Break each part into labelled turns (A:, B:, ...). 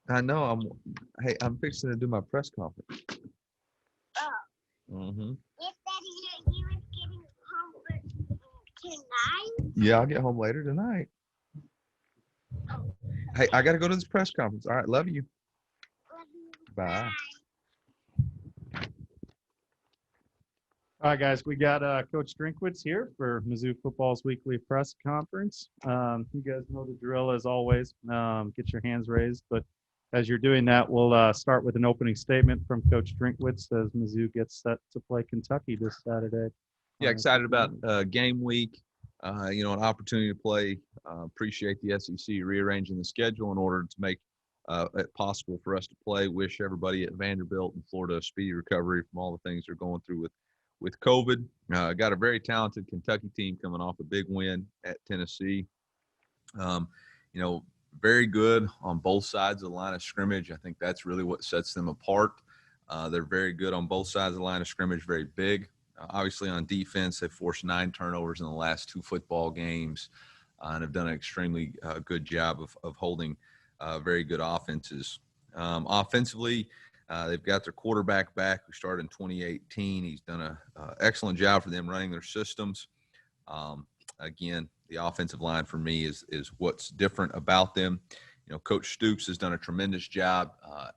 A: I know. I'm fixing to do my press conference.
B: Oh.
A: Mm-hmm.
B: If Daddy, you was getting home tonight?
A: Yeah, I'll get home later tonight. Hey, I got to go to this press conference. All right, love you. Bye.
C: All right, guys, we got Coach Drinkwitz here for Mizzou football's weekly press conference. You guys know the drill as always. Get your hands raised, but as you're doing that, we'll start with an opening statement from Coach Drinkwitz as Mizzou gets set to play Kentucky this Saturday.
A: Yeah, excited about game week. An opportunity to play. Appreciate the SEC rearranging the schedule in order to make it possible for us to play. Wish everybody at Vanderbilt and Florida a speedy recovery from all the things they're going through with COVID. Got a very talented Kentucky team coming off a big win at Tennessee. Very good on both sides of the line of scrimmage. I think that's really what sets them apart. They're very good on both sides of the line of scrimmage, very big. Obviously on defense, they've forced 9 turnovers in the last 2 football games and have done an extremely good job of holding very good offenses. Offensively, they've got their quarterback back who started in 2018. He's done an excellent job for them running their systems. Again, the offensive line for me is what's different about them. Coach Stoops has done a tremendous job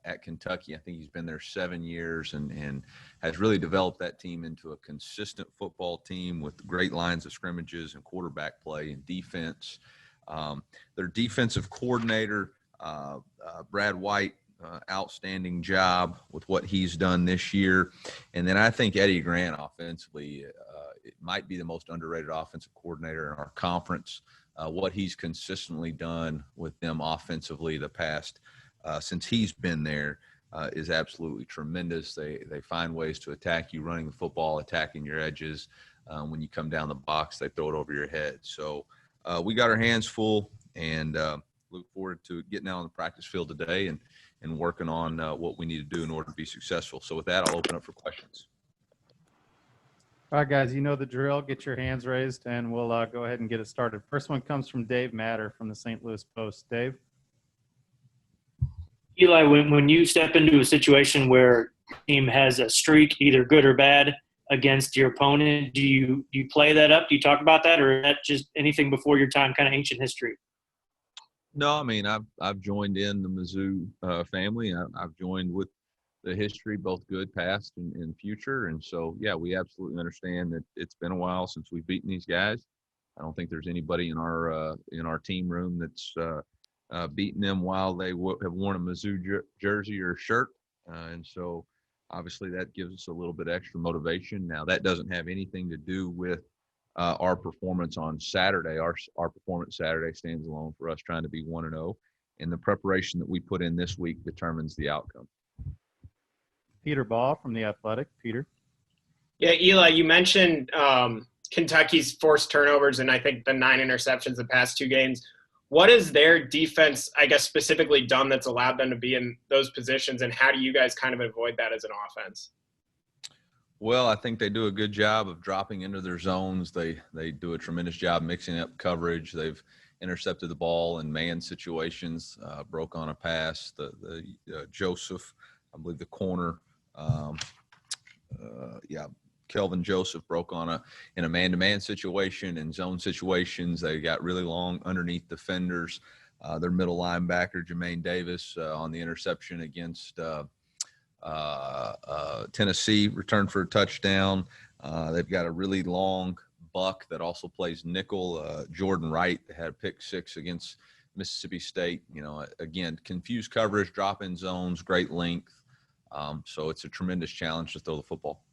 A: at Kentucky. I think he's been there 7 years and has really developed that team into a consistent football team with great lines of scrimmages and quarterback play and defense. Their defensive coordinator, Brad White, outstanding job with what he's done this year. And then I think Eddie Grant offensively, it might be the most underrated offensive coordinator in our conference. What he's consistently done with them offensively the past since he's been there is absolutely tremendous. They find ways to attack you running the football, attacking your edges. When you come down the box, they throw it over your head. So we got our hands full and look forward to getting out on the practice field today and working on what we need to do in order to be successful. So with that, I'll open up for questions.
C: All right, guys, you know the drill. Get your hands raised, and we'll go ahead and get it started. First one comes from Dave Matter from the St. Louis Post. Dave?
D: Eli, when you step into a situation where your team has a streak, either good or bad, against your opponent, do you play that up? Do you talk about that, or is that just anything before your time, kind of ancient history?
A: No, I mean, I've joined in the Mizzou family. I've joined with the history, both good, past, and future. And so, yeah, we absolutely understand that it's been a while since we've beaten these guys. I don't think there's anybody in our team room that's beaten them while they have worn a Mizzou jersey or shirt. And so, obviously, that gives us a little bit extra motivation. Now, that doesn't have anything to do with our performance on Saturday. Our performance Saturday stands alone for us trying to be 1-0. And the preparation that we put in this week determines the outcome.
C: Peter Ball from The Athletic. Peter?
E: Yeah, Eli, you mentioned Kentucky's forced turnovers and I think the 9 interceptions the past 2 games. What has their defense, I guess, specifically done that's allowed them to be in those positions, and how do you guys kind of avoid that as an offense?
A: Well, I think they do a good job of dropping into their zones. They do a tremendous job mixing up coverage. They've intercepted the ball in man situations, broke on a pass. The Joseph, I believe the corner, Kelvin Joseph broke in a man-to-man situation and zone situations. They got really long underneath defenders. Their middle linebacker, Jermaine Davis, on the interception against Tennessee, returned for a touchdown. They've got a really long buck that also plays nickel. Jordan Wright had a pick 6 against Mississippi State. Again, confused coverage, drop-in zones, great length. So it's a tremendous challenge to throw the football.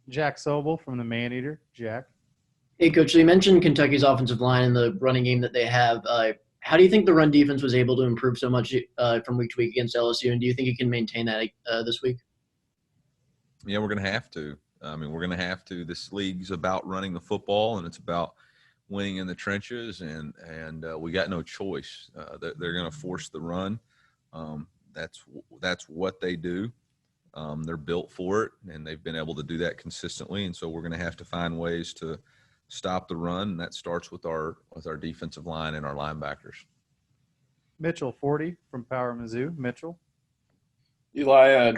C: Jack Sobel from the Maneater. Jack?
F: Hey, Coach, so you mentioned Kentucky's offensive line and the running game that they have. How do you think the run defense was able to improve so much from week to week against LSU, and do you think you can maintain that this week?
A: Yeah, we're going to have to. We're going to have to. This league's about running the football, and it's about winning in the trenches, and we got no choice. They're going to force the run. That's what they do. They're built for it, and they've been able to do that consistently. And so we're going to have to find ways to stop the run, and that starts with our defensive line and our linebackers.
C: Mitchell 40 from Power Mizzou. Mitchell.
G: Eli,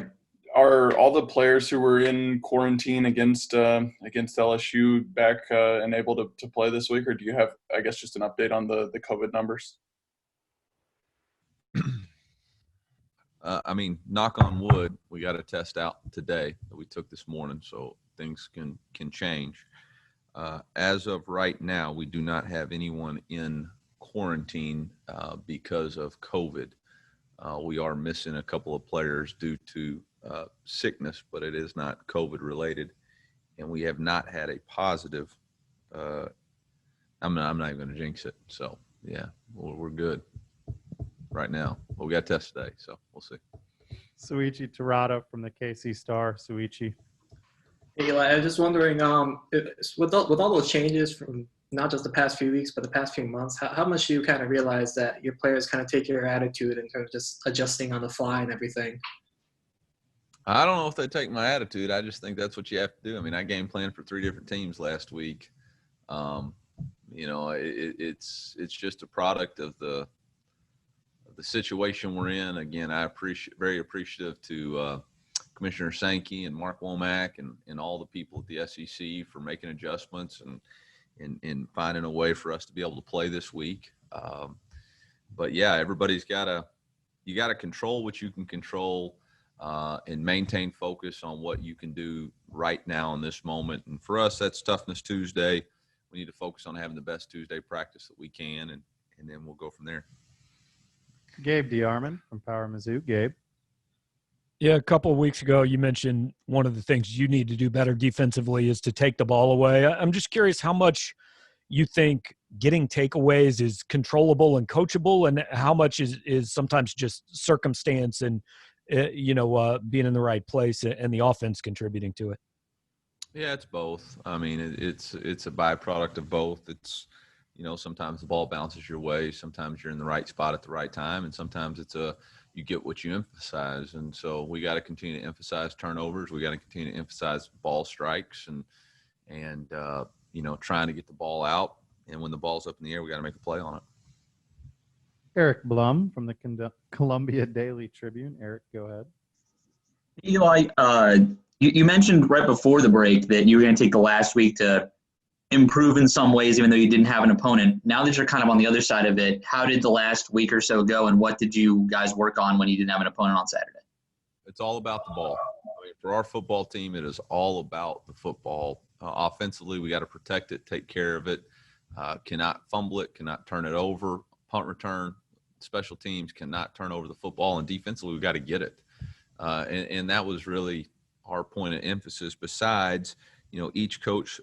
G: are all the players who were in quarantine against LSU back and able to play this week, or do you have, I guess, just an update on the COVID numbers?
A: I mean, knock on wood, we got a test out today that we took this morning, so things can change. As of right now, we do not have anyone in quarantine because of COVID. We are missing a couple of players due to sickness, but it is not COVID related, and we have not had a positive. I'm not even going to jinx it. So yeah, we're good right now. But we got tests today, so we'll see.
C: Suichi Tirado from the KC Star. Suichi.
H: Hey, Eli, I was just wondering, with all those changes from not just the past few weeks, but the past few months, how much do you kind of realize that your players kind of take your attitude and kind of just adjusting on the fly and everything?
A: I don't know if they take my attitude. I just think that's what you have to do. I mean, I game planned for 3 different teams last week. It's just a product of the situation we're in. Again, very appreciative to Commissioner Sankey and Mark Womack and all the people at the SEC for making adjustments and finding a way for us to be able to play this week. But yeah, everybody's you got to control what you can control and maintain focus on what you can do right now in this moment. And for us, that's Toughness Tuesday. We need to focus on having the best Tuesday practice that we can, and then we'll go from there.
C: Gabe DeArmond from Power Mizzou. Gabe.
I: Yeah, a couple of weeks ago, you mentioned one of the things you need to do better defensively is to take the ball away. I'm just curious how much you think getting takeaways is controllable and coachable, and how much is sometimes just circumstance and, being in the right place and the offense contributing to it.
A: Yeah, it's both. I mean, it's a byproduct of both. It's, sometimes the ball bounces your way. Sometimes you're in the right spot at the right time. And sometimes you get what you emphasize. And so we got to continue to emphasize turnovers. We got to continue to emphasize ball strikes and trying to get the ball out. And when the ball's up in the air, we got to make a play on it.
C: Eric Blum from the Columbia Daily Tribune. Eric, go ahead.
J: Eli, you mentioned right before the break that you were going to take the last week to improve in some ways, even though you didn't have an opponent. Now that you're kind of on the other side of it, how did the last week or so go, and what did you guys work on when you didn't have an opponent on Saturday?
A: It's all about the ball. I mean, for our football team, it is all about the football. Offensively, we got to protect it, take care of it. Cannot fumble it, cannot turn it over. Punt return, special teams cannot turn over the football, and defensively, we got to get it. And that was really our point of emphasis. Besides, each coach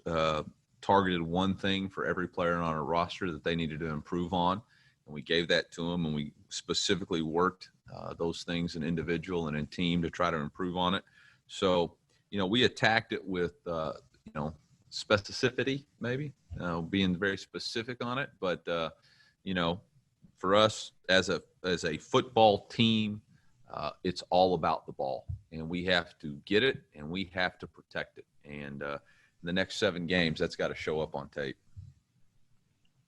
A: targeted one thing for every player on our roster that they needed to improve on, and we gave that to them, and we specifically worked those things in individual and in team to try to improve on it. So, we attacked it with, specificity, maybe being very specific on it. But, for us as a football team, it's all about the ball, and we have to get it and we have to protect it. And the next 7 games, that's got to show up on tape.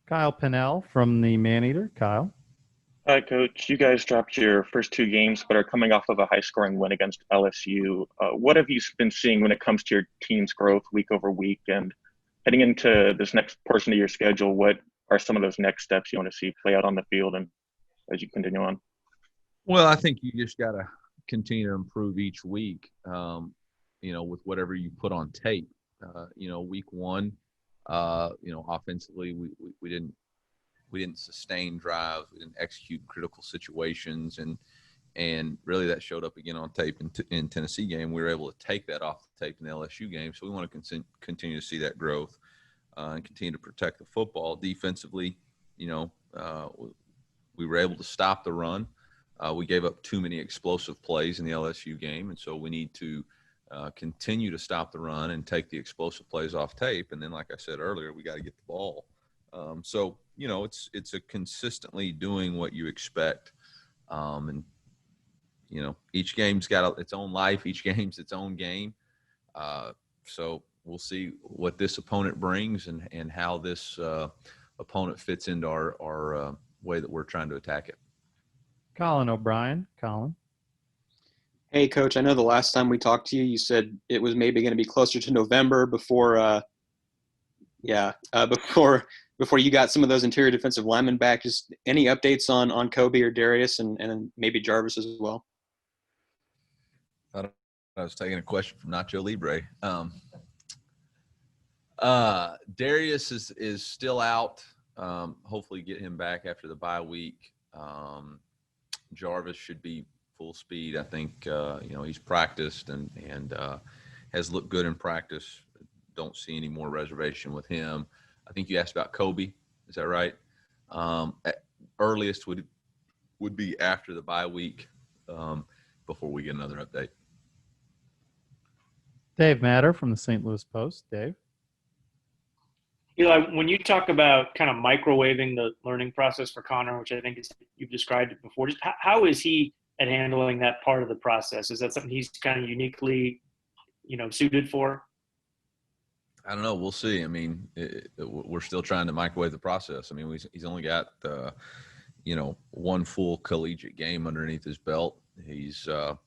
C: Kyle Pinnell from the Maneater. Kyle.
K: Hi, Coach. You guys dropped your first 2 games, but are coming off of a high-scoring win against LSU. What have you been seeing when it comes to your team's growth week over week? And heading into this next portion of your schedule, what are some of those next steps you want to see play out on the field and as you continue on?
A: Well, I think you just got to continue to improve each week, with whatever you put on tape. Week 1, offensively, we didn't sustain drives. We didn't execute critical situations. And really that showed up again on tape in Tennessee game. We were able to take that off the tape in the LSU game. So we want to continue to see that growth and continue to protect the football. Defensively, we were able to stop the run. We gave up too many explosive plays in the LSU game. And so we need to continue to stop the run and take the explosive plays off tape. And then, like I said earlier, we got to get the ball. It's a consistently doing what you expect. Each game's got its own life. Each game's its own game. So we'll see what this opponent brings and how this opponent fits into our way that we're trying to attack it.
C: Colin O'Brien. Colin.
L: Hey, Coach, I know the last time we talked to you, you said it was maybe going to be closer to November before before you got some of those interior defensive linemen back. Just any updates on Kobe or Darius and maybe Jarvis as well?
A: I was taking a question from Nacho Libre. Darius is still out. Hopefully get him back after the bye week. Jarvis should be full speed. I think he's practiced and has looked good in practice. Don't see any more reservation with him. I think you asked about Kobe. Is that right? Earliest would be after the bye week before we get another update.
C: Dave Matter from the St. Louis Post. Dave.
D: Eli, when you talk about kind of microwaving the learning process for Connor, which I think you've described it before, just how is he at handling that part of the process? Is that something he's kind of uniquely, suited for?
A: I don't know. We'll see. I mean, we're still trying to microwave the process. I mean, he's only got, one full collegiate game underneath his belt. He's, got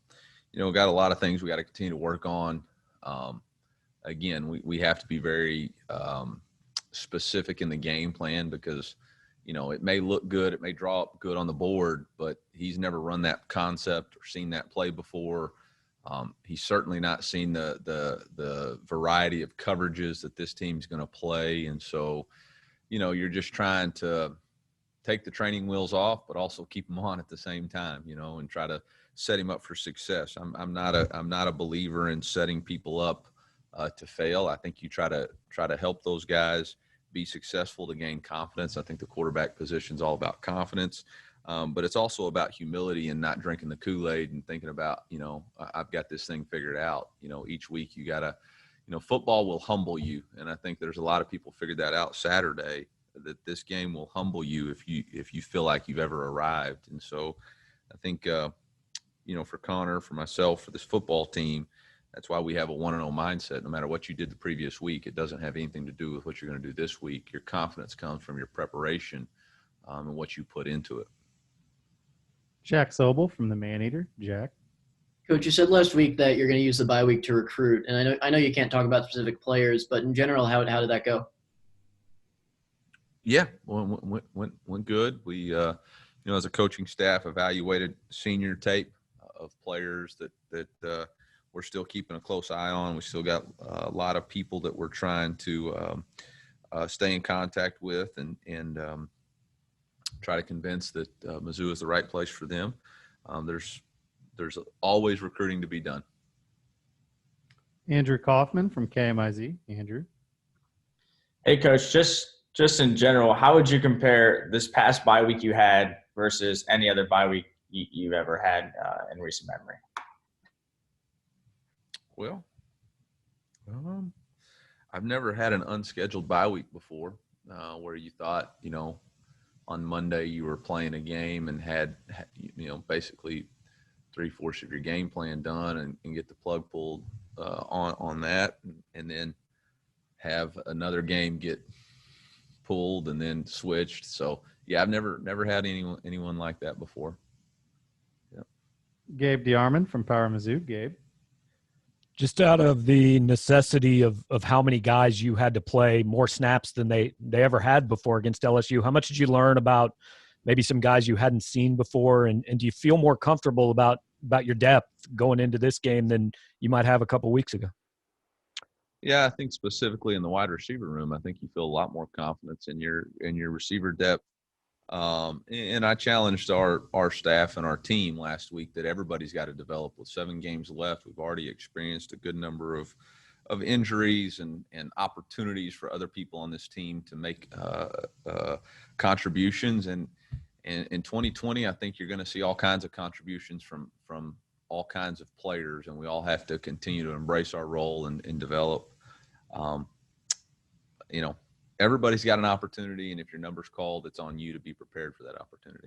A: a lot of things we got to continue to work on. Again, we have to be very specific in the game plan because, it may look good, it may draw up good on the board, but he's never run that concept or seen that play before. He's certainly not seen the variety of coverages that this team's going to play. And so, you're just trying to take the training wheels off, but also keep them on at the same time, and try to set him up for success. I'm not a believer in setting people up to fail. I think you try to help those guys be successful to gain confidence. I think the quarterback position is all about confidence. But it's also about humility and not drinking the KoolAid and thinking about, I've got this thing figured out. Each week you got to, football will humble you. And I think there's a lot of people figured that out Saturday, that this game will humble you if you feel like you've ever arrived. And so I think, for Connor, for myself, for this football team, that's why we have a 1-0 mindset. No matter what you did the previous week, it doesn't have anything to do with what you're going to do this week. Your confidence comes from your preparation and what you put into it.
C: Jack Sobel from the Maneater. Jack.
F: Coach, you said last week that you're going to use the bye week to recruit, and I know you can't talk about specific players, but in general, how did that go?
A: Yeah, went good. We, as a coaching staff, evaluated senior tape of players that we're still keeping a close eye on. We still got a lot of people that we're trying to stay in contact with and try to convince that Mizzou is the right place for them. There's always recruiting to be done.
C: Andrew Kaufman from KMIZ. Andrew.
M: Hey, Coach, just in general, how would you compare this past bye week you had versus any other bye week you've ever had in recent memory?
A: Well, I've never had an unscheduled bye week before where you thought, on Monday you were playing a game and had, basically 3/4 of your game plan done and get the plug pulled on that and then have another game get pulled and then switched. So, yeah, I've never had anyone like that before. Yep.
C: Gabe DeArmond from Power Mizzou. Gabe.
I: Just out of the necessity of how many guys you had to play more snaps than they ever had before against LSU, how much did you learn about maybe some guys you hadn't seen before? And do you feel more comfortable about your depth going into this game than you might have a couple weeks ago?
A: Yeah, I think specifically in the wide receiver room, I think you feel a lot more confidence in your receiver depth. And I challenged our staff and our team last week that everybody's got to develop. With 7 games left, we've already experienced a good number of injuries and opportunities for other people on this team to make contributions. And in 2020, I think you're going to see all kinds of contributions from all kinds of players, and we all have to continue to embrace our role and develop. Everybody's got an opportunity, and if your number's called, it's on you to be prepared for that opportunity.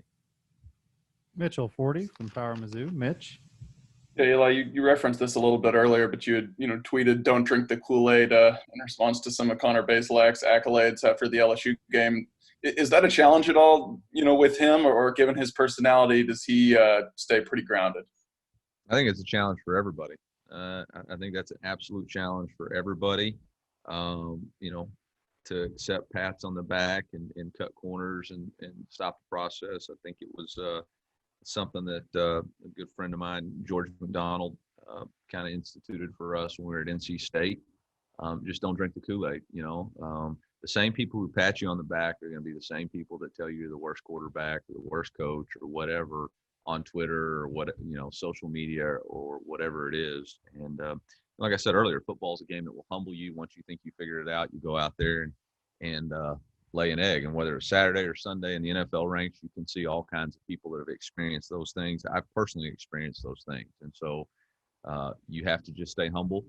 C: Mitchell Forty from Power Mizzou. Mitch.
G: Yeah, Eli, you referenced this a little bit earlier, but you had tweeted "Don't drink the KoolAid" in response to some of Connor Bazelak's accolades after the LSU game. Is that a challenge at all, with him, or given his personality, does he stay pretty grounded?
A: I think it's a challenge for everybody. I think that's an absolute challenge for everybody. To accept pats on the back and cut corners and stop the process. I think it was something that a good friend of mine, George McDonald, kind of instituted for us when we were at NC State. Just don't drink the KoolAid. The same people who pat you on the back are going to be the same people that tell you you're the worst quarterback or the worst coach or whatever on Twitter or social media or whatever it is. And like I said earlier, football is a game that will humble you. Once you think you figured it out, you go out there and lay an egg. And whether it's Saturday or Sunday in the NFL ranks, you can see all kinds of people that have experienced those things. I've personally experienced those things. And so you have to just stay humble.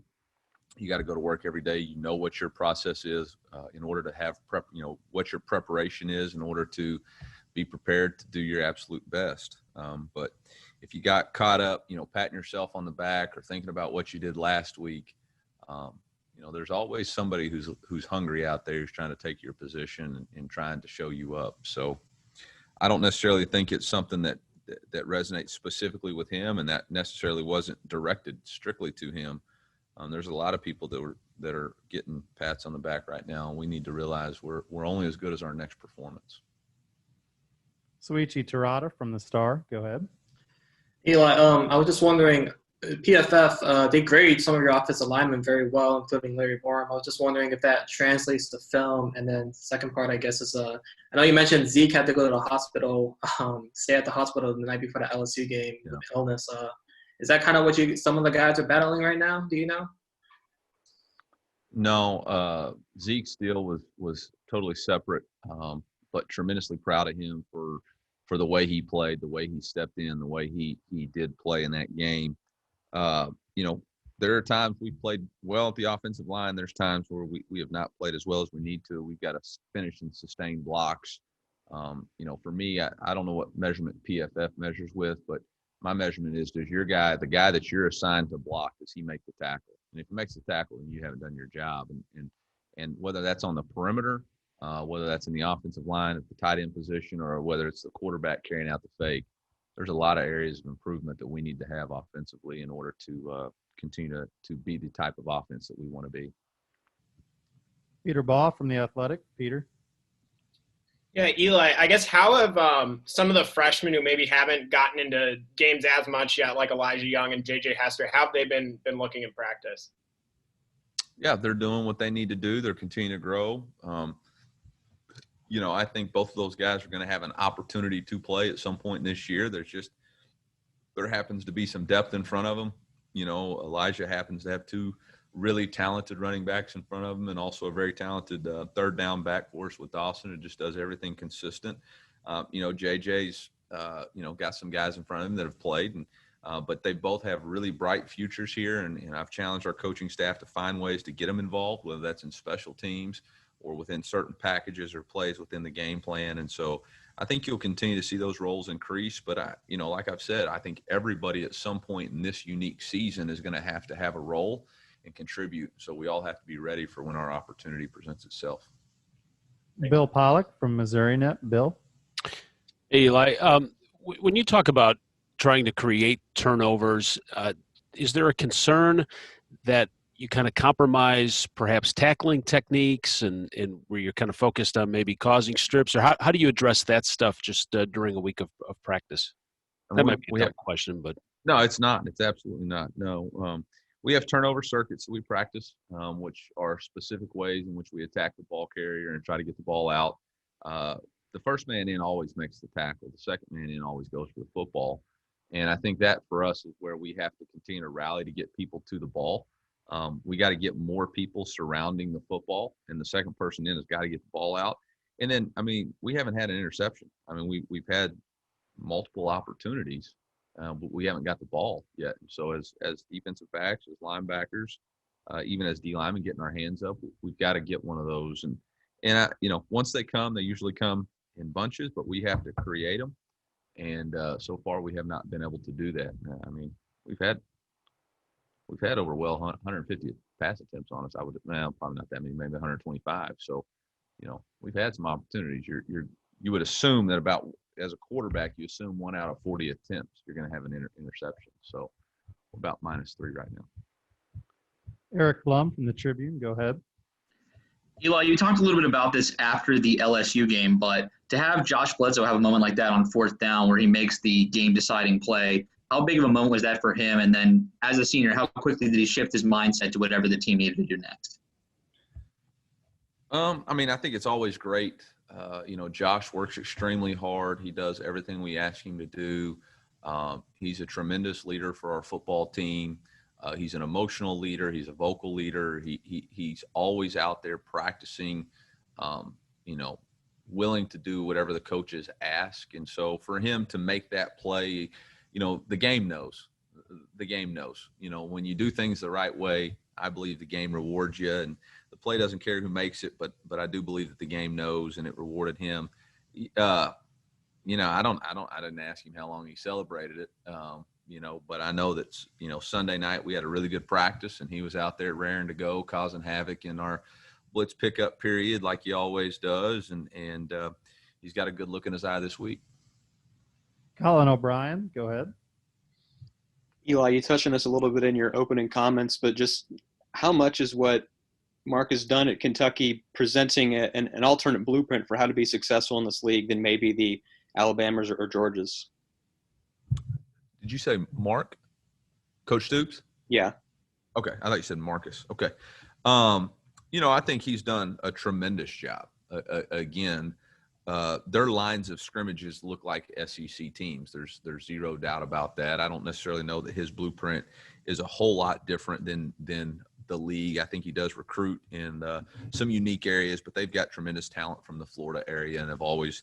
A: You got to go to work every day. You know what your process is in order to have prep, what your preparation is in order to be prepared to do your absolute best. But if you got caught up, patting yourself on the back or thinking about what you did last week, there's always somebody who's hungry out there who's trying to take your position and trying to show you up. So I don't necessarily think it's something that resonates specifically with him, and that necessarily wasn't directed strictly to him. There's a lot of people that are getting pats on the back right now, and we need to realize we're only as good as our next performance.
C: Soichi Terada from the Star, go ahead.
H: Eli, I was just wondering, PFF, they grade some of your offensive linemen very well, including Larry Borum. I was just wondering if that translates to film. And then second part, I guess, is I know you mentioned Zeke had to go to the hospital, stay at the hospital the night before the LSU game with illness. Is that kind of what some of the guys are battling right now? Do you know?
A: No, Zeke's deal was totally separate, but tremendously proud of him for the way he played, the way he stepped in, the way he did play in that game. There are times we played well at the offensive line. There's times where we have not played as well as we need to. We've got to finish and sustain blocks. For me, I don't know what measurement PFF measures with, but my measurement is, does your guy, the guy that you're assigned to block, does he make the tackle? And if he makes the tackle, then you haven't done your job. And whether that's on the perimeter, whether that's in the offensive line at the tight end position, or whether it's the quarterback carrying out the fake, there's a lot of areas of improvement that we need to have offensively in order to continue to be the type of offense that we want to be.
C: Peter Baugh from The Athletic. Peter.
E: Yeah, Eli, I guess how have some of the freshmen who maybe haven't gotten into games as much yet, like Elijah Young and J.J. Hester, how have they been looking in practice?
A: Yeah, they're doing what they need to do. They're continuing to grow. I think both of those guys are going to have an opportunity to play at some point this year. There happens to be some depth in front of them. Elijah happens to have two really talented running backs in front of him, and also a very talented third down back for us with Dawson. It just does everything consistent. JJ's, got some guys in front of him that have played, but they both have really bright futures here. And I've challenged our coaching staff to find ways to get them involved, whether that's in special teams or within certain packages or plays within the game plan. And so I think you'll continue to see those roles increase. But, like I've said, I think everybody at some point in this unique season is going to have a role and contribute. So we all have to be ready for when our opportunity presents itself.
C: Bill Pollock from Missouri Net. Bill.
N: Hey, Eli, when you talk about trying to create turnovers, is there a concern that you kind of compromise perhaps tackling techniques and where you're kind of focused on maybe causing strips? Or how do you address that stuff just during a week of practice? That might be a dumb question, but.
A: No, it's not. It's absolutely not. No. We have turnover circuits that we practice, which are specific ways in which we attack the ball carrier and try to get the ball out. The first man in always makes the tackle. The second man in always goes for the football. And I think that for us is where we have to continue to rally to get people to the ball. We got to get more people surrounding the football, and the second person in has got to get the ball out. And then, we haven't had an interception. We've had multiple opportunities. But we haven't got the ball yet. So as defensive backs, as linebackers, even as D linemen getting our hands up, we've got to get one of those. And once they come, they usually come in bunches, but we have to create them. And so far, we have not been able to do that. We've had over 150 pass attempts on us. Probably not that many, maybe 125. So, we've had some opportunities. You would assume that about as a quarterback, you assume 1 out of 40 attempts you're going to have an interception. So we're about -3 right now.
C: Eric Blum from the Tribune, go ahead.
J: Eli, you talked a little bit about this after the LSU game, but to have Josh Bledsoe have a moment like that on 4th down where he makes the game-deciding play, how big of a moment was that for him? And then as a senior, how quickly did he shift his mindset to whatever the team needed to do next?
A: I think it's always great. Josh works extremely hard. He does everything we ask him to do. He's a tremendous leader for our football team. He's an emotional leader. He's a vocal leader. He's always out there practicing, willing to do whatever the coaches ask. And so for him to make that play, the game knows. The game knows. When you do things the right way, I believe the game rewards you. And the play doesn't care who makes it, but I do believe that the game knows, and it rewarded him. I didn't ask him how long he celebrated it. But I know that, Sunday night we had a really good practice, and he was out there raring to go, causing havoc in our blitz pickup period like he always does. And he's got a good look in his eye this week.
C: Colin O'Brien, go ahead.
L: Eli, you touched on this a little bit in your opening comments, but just how much is what Mark has done at Kentucky presenting an alternate blueprint for how to be successful in this league than maybe the Alabamas or Georgias?
A: Did you say Mark? Coach Stoops?
L: Yeah.
A: Okay. I thought you said Marcus. Okay. I think he's done a tremendous job. Again, their lines of scrimmages look like SEC teams. There's zero doubt about that. I don't necessarily know that his blueprint is a whole lot different than the league. I think he does recruit in some unique areas, but they've got tremendous talent from the Florida area and have always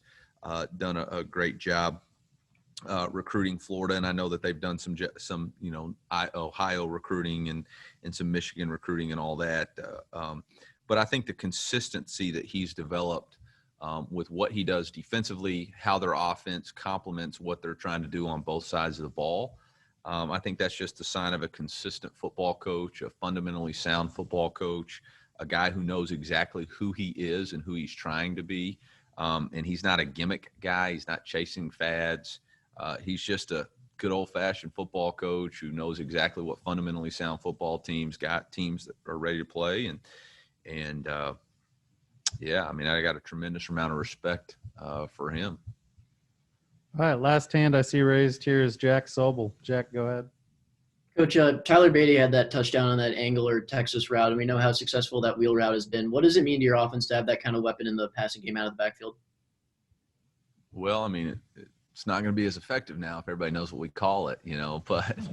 A: done a great job recruiting Florida. And I know that they've done some Ohio recruiting and some Michigan recruiting and all that. But I think the consistency that he's developed with what he does defensively, how their offense complements what they're trying to do on both sides of the ball. I think that's just a sign of a consistent football coach, a fundamentally sound football coach, a guy who knows exactly who he is and who he's trying to be. And he's not a gimmick guy. He's not chasing fads. He's just a good old-fashioned football coach who knows exactly what fundamentally sound football teams got, teams that are ready to play. I got a tremendous amount of respect for him.
C: All right, last hand I see raised here is Jack Sobel. Jack, go ahead.
F: Coach, Tyler Beatty had that touchdown on that Angler Texas route, and we know how successful that wheel route has been. What does it mean to your offense to have that kind of weapon in the passing game out of the backfield?
A: Well, it's not going to be as effective now if everybody knows what we call it,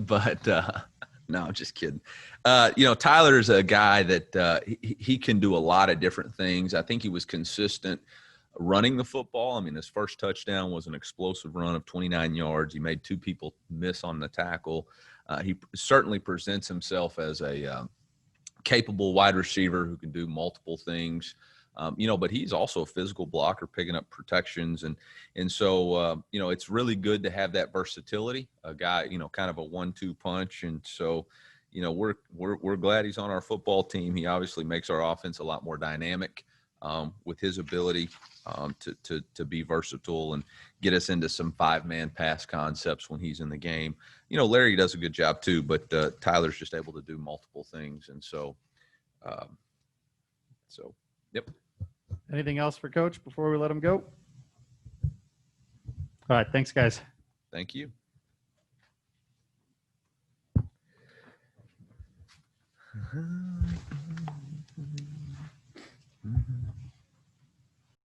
A: but no, I'm just kidding. Tyler's a guy that he can do a lot of different things. I think he was consistent running the football. His first touchdown was an explosive run of 29 yards. He made 2 people miss on the tackle. He certainly presents himself as a capable wide receiver who can do multiple things. But he's also a physical blocker, picking up protections. And so, it's really good to have that versatility, a guy, kind of a 1-2 punch. And so, we're glad he's on our football team. He obviously makes our offense a lot more dynamic with his ability to be versatile and get us into some 5-man pass concepts when he's in the game. Larry does a good job too, but Tyler's just able to do multiple things. And so, yep.
C: Anything else for Coach before we let him go? All right, thanks, guys.
A: Thank you.